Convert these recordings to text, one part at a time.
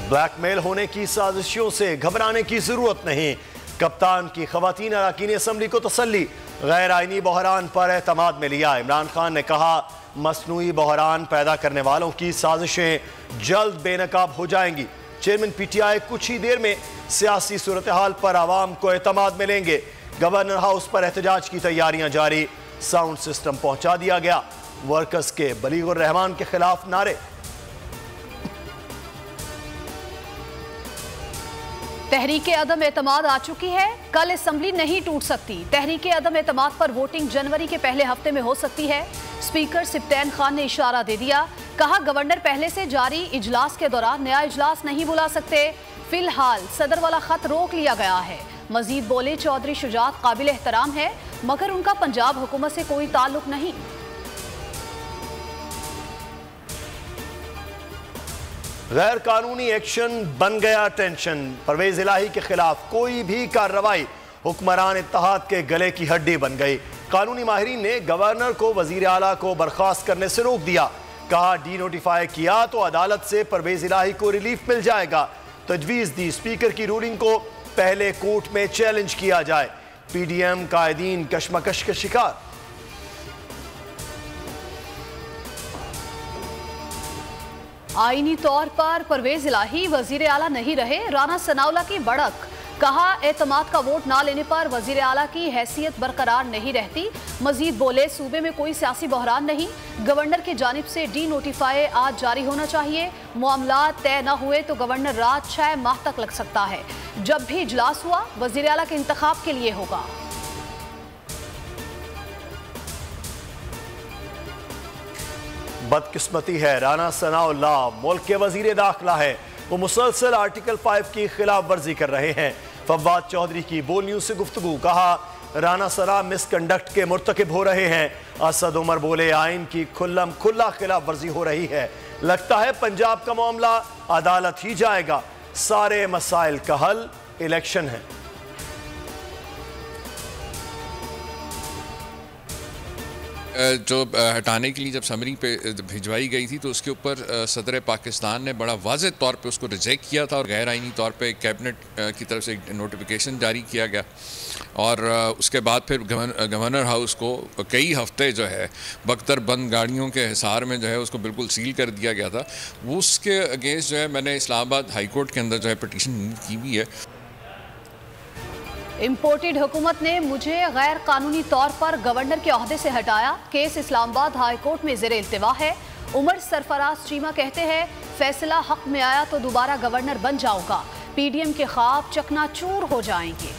Blackmail होने की साजिशों से घबराने की जरूरत नहीं। कप्तान की खवातीन अरकान असम्बली को तसल्ली। गैर आईनी बहरान पर एतमाद में लिया। इमरान खान ने कहा मसनूई बहरान पैदा करने वालों की साजिशें जल्द बेनकाब हो जाएंगी। चेयरमैन पीटीआई कुछ ही देर में सियासी सूरत हाल पर आवाम को एतमाद में लेंगे। गवर्नर हाउस पर एहतजाज की तैयारियां जारी। साउंड सिस्टम पहुंचा दिया गया। वर्कर्स के बलीगुर रहमान के खिलाफ नारे। तहरीके अदम एतमाद आ चुकी है। कल असम्बली नहीं टूट सकती। तहरीके अदम एतमाद पर वोटिंग जनवरी के पहले हफ्ते में हो सकती है। स्पीकर सिप्तैन खान ने इशारा दे दिया। कहा गवर्नर पहले से जारी इजलास के दौरान नया इजलास नहीं बुला सकते। फिलहाल सदर वाला खत रोक लिया गया है। मजीद बोले चौधरी शुजात काबिल एहतराम है मगर उनका पंजाब हुकूमत से कोई ताल्लुक नहीं। गैर कानूनी एक्शन बन गया टेंशन। परवेज इलाही के खिलाफ कोई भी कार्रवाई हुक्मरान इत्तेहाद के गले की हड्डी बन गई। कानूनी माहिरीन ने गवर्नर को वजीर आला को बर्खास्त करने से रोक दिया। कहा डी नोटिफाई किया तो अदालत से परवेज इलाही को रिलीफ मिल जाएगा। तजवीज़ दी स्पीकर की रूलिंग को पहले कोर्ट में चैलेंज किया जाए। पीडीएम कायदीन कशमकश के शिकार। आईनी तौर पर परवेज इलाही वजीर आला नहीं रहे। राना सनाउल्लाह की बढ़त। कहा एतमाद का वोट ना लेने पर वजीर आला की हैसियत बरकरार नहीं रहती। मजीद बोले सूबे में कोई सियासी बहरान नहीं। गवर्नर की जानिब से डी नोटिफाई आज जारी होना चाहिए। मामला तय न हुए तो गवर्नर राज 6 माह तक लग सकता है। जब भी इजलास हुआ वजीर आला के इंतखाब के लिए होगा। बदकिस्मती है राना सनाउल्लाह मुल्क के वजीर दाखिला है। वो मुसलसल आर्टिकल 5 की खिलाफ वर्जी कर रहे हैं। फवाद चौधरी की बोल न्यूज से गुफ्तगू। कहा राना सना मिसकंडक्ट के मुर्तकिब हो रहे हैं। असद उमर बोले आइन की खुल्लम खुल्ला खिलाफ वर्जी हो रही है। लगता है पंजाब का मामला अदालत ही जाएगा। सारे मसाइल का हल इलेक्शन है। जो हटाने के लिए जब समरी पे भिजवाई गई थी तो उसके ऊपर सदर पाकिस्तान ने बड़ा वाज़ेह तौर पे उसको रिजेक्ट किया था और गैर आइनी तौर पे कैबिनेट की तरफ से एक नोटिफिकेशन जारी किया गया और उसके बाद फिर गवर्नर हाउस को कई हफ्ते जो है बख्तर बंद गाड़ियों के हिसार में जो है उसको बिल्कुल सील कर दिया गया था। वो उसके अगेंस्ट जो है मैंने इस्लामाबाद हाई कोर्ट के अंदर जो है पिटीशन की भी है। इम्पोर्टेड हुकूमत ने मुझे गैर कानूनी तौर पर गवर्नर के ओहदे से हटाया। केस इस्लामाबाद हाई कोर्ट में ज़ेर इल्तिवा है। उमर सरफराज चीमा कहते हैं फैसला हक में आया तो दोबारा गवर्नर बन जाऊंगा। पीडीएम के ख्वाब चकनाचूर हो जाएंगे।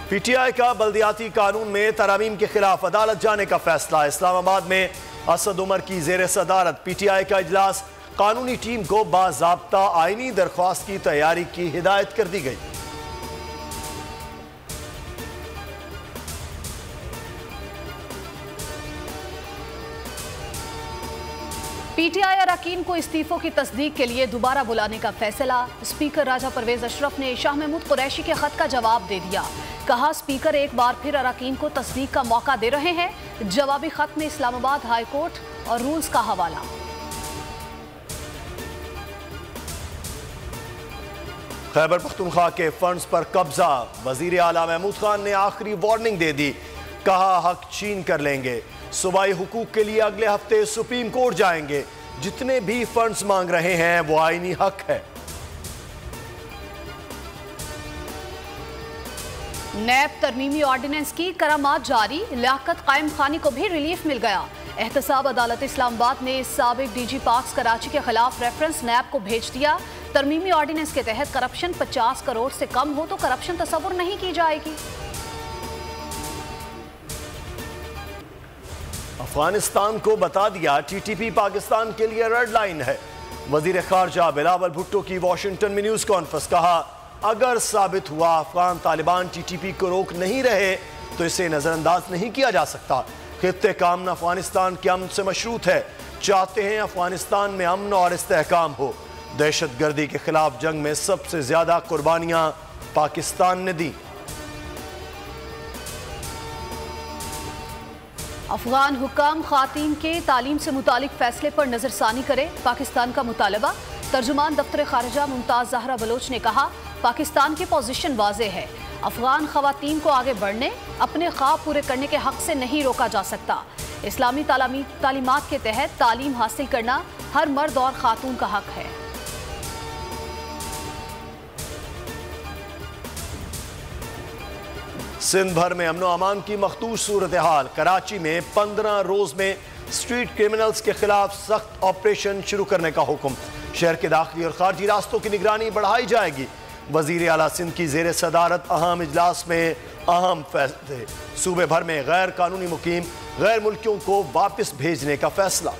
पीटीआई का बल्दियाती कानून में तरामीम के खिलाफ अदालत जाने का फैसला। इस्लामाबाद में असद उमर की जेर सदारत पीटीआई का इजलास। कानूनी टीम को बाज़ाब्ता आईनी दरख्वास्त की तैयारी की हिदायत कर दी गई। पीटीआई अरकान को इस्तीफों की तस्दीक के लिए दोबारा बुलाने का फैसला। स्पीकर राजा परवेज अशरफ ने शाह महमूद कुरैशी के खत का जवाब दे दिया। कहा स्पीकर एक बार फिर अरकान को तस्दीक का मौका दे रहे हैं। जवाबी खत में इस्लामाबाद हाई कोर्ट और रूल्स का हवाला। खैबर पख्तूनख्वा के फंड्स पर कब्जा। वजीर आला महमूद खान ने आखिरी वार्निंग दे दी। कहा हक छीन कर लेंगे। सूबाई हुकूक के लिए अगले हफ्ते सुप्रीम कोर्ट जाएंगे। जितने भी फंड्स मांग रहे हैं वो आईनी हक है। नैब तरमीमी ऑर्डिनेंस की करामात जारी। लियाकत कायम खानी को भी रिलीफ मिल गया। एहतसाब अदालत इस्लामाबाद ने साबिक डीजी पाक्स कराची के खिलाफ रेफरेंस नैब को भेज दिया। तरमीमी ऑर्डिनेंस के तहत करप्शन 50 करोड़ से कम हो तो करप्शन तस्वुर नहीं की जाएगी। अफगानिस्तान को बता दिया टीटीपी पाकिस्तान के लिए रेड लाइन है। वजीर खारजा बिलावल भुट्टो की वाशिंगटन में न्यूज कॉन्फ्रेंस। कहा अगर साबित हुआ अफगान तालिबान टीटीपी को रोक नहीं रहे तो इसे नजरअंदाज नहीं किया जा सकता। खित्ते का अमन अफगानिस्तान के अमन से मशरूत है। चाहते हैं अफगानिस्तान में अमन और इस्तेहकाम हो। दहशतगर्दी के खिलाफ जंग में सबसे ज्यादा कुर्बानियां पाकिस्तान ने दी। अफगान हुक्काम खातीन के तालीम से मुतालिक फैसले पर नजरसानी करे, पाकिस्तान का मुतालबा। तर्जुमान दफ्तर खारजा मुमताज जहरा बलोच ने कहा, पाकिस्तान की पोजीशन वाज़ेह है, अफगान खवातीन को आगे बढ़ने, अपने ख्वाब पूरे करने के हक से नहीं रोका जा सकता। इस्लामी तालीमात के तहत तालीम हासिल करना हर मर्द और खातून का हक है। सिंध भर में अमनो अमान की मखदूश सूरत हाल। कराची में 15 रोज में स्ट्रीट क्रिमिनल्स के खिलाफ सख्त ऑपरेशन शुरू करने का हुक्म। शहर के दाखिली और खारजी रास्तों की निगरानी बढ़ाई जाएगी। वजीर आला सिंध की जेर सदारत अहम इजलास में अहम फैसले। सूबे भर में गैर कानूनी मुकीम गैर मुल्कियों को वापस भेजने का फैसला।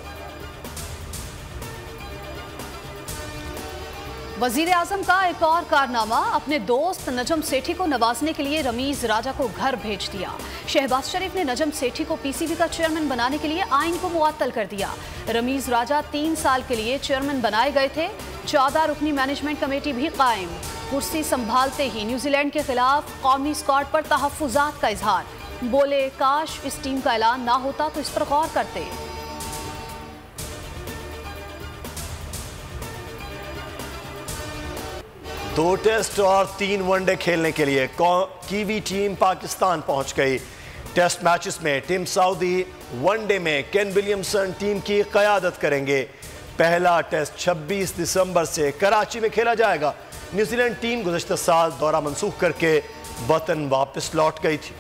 वजीर आजम का एक और कारनामा, अपने दोस्त नजम सेठी को नवाजने के लिए रमीज राजा को घर भेज दिया। शहबाज शरीफ ने नजम सेठी को पीसीबी का चेयरमैन बनाने के लिए आइन को मुअत्तल कर दिया। रमीज राजा 3 साल के लिए चेयरमैन बनाए गए थे। 14 रुकनी मैनेजमेंट कमेटी भी कायम। कुर्सी संभालते ही न्यूजीलैंड के खिलाफ कौमी स्क्वाड पर तहफ्फुजात का इजहार। बोले, काश इस टीम का ऐलान ना होता तो इस पर गौर करते। 2 टेस्ट और 3 वनडे खेलने के लिए कीवी टीम पाकिस्तान पहुंच गई। टेस्ट मैचेस में टीम सऊदी, वनडे में केन विलियमसन टीम की क़यादत करेंगे। पहला टेस्ट 26 दिसंबर से कराची में खेला जाएगा। न्यूजीलैंड टीम गुज़श्ता साल दौरा मनसूख करके वतन वापस लौट गई थी।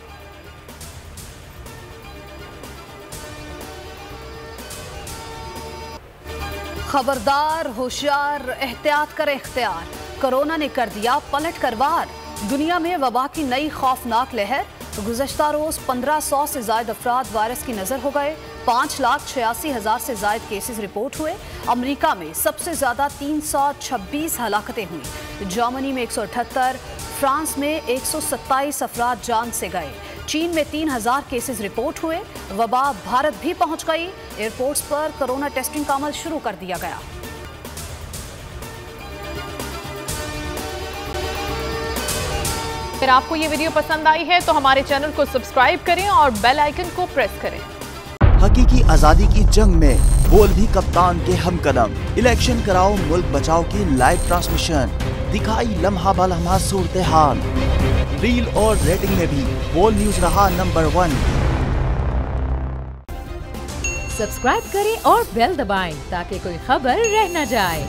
खबरदार, होशियार, एहतियात करें इख्तियार। कोरोना ने कर दिया पलट कर वार। दुनिया में वबा की नई खौफनाक लहर। गुज़श्ता रोज 1500 से ज्यादा अफराद वायरस की नजर हो गए। 5,86,000 से ज्यादा केसेस रिपोर्ट हुए। अमेरिका में सबसे ज्यादा 326 हलाकतें हुई। जर्मनी में 178, फ्रांस में 127 अफराद जान से गए। चीन में 3000 केसेस रिपोर्ट हुए। वबा भारत भी पहुंच गई। एयरपोर्ट्स पर कोरोना टेस्टिंग का अमल शुरू कर दिया गया। अगर आपको ये वीडियो पसंद आई है तो हमारे चैनल को सब्सक्राइब करें और बेल आइकन को प्रेस करें। हकीकी आजादी की जंग में बोल भी कप्तान के हमकदम। इलेक्शन कराओ मुल्क बचाओ की लाइव ट्रांसमिशन। दिखाई लम्हा बलम्हा सूरत हाल। रील और रेटिंग में भी बोल न्यूज रहा नंबर 1। सब्सक्राइब करें और बेल दबाएं ताकि कोई खबर रह न जाए।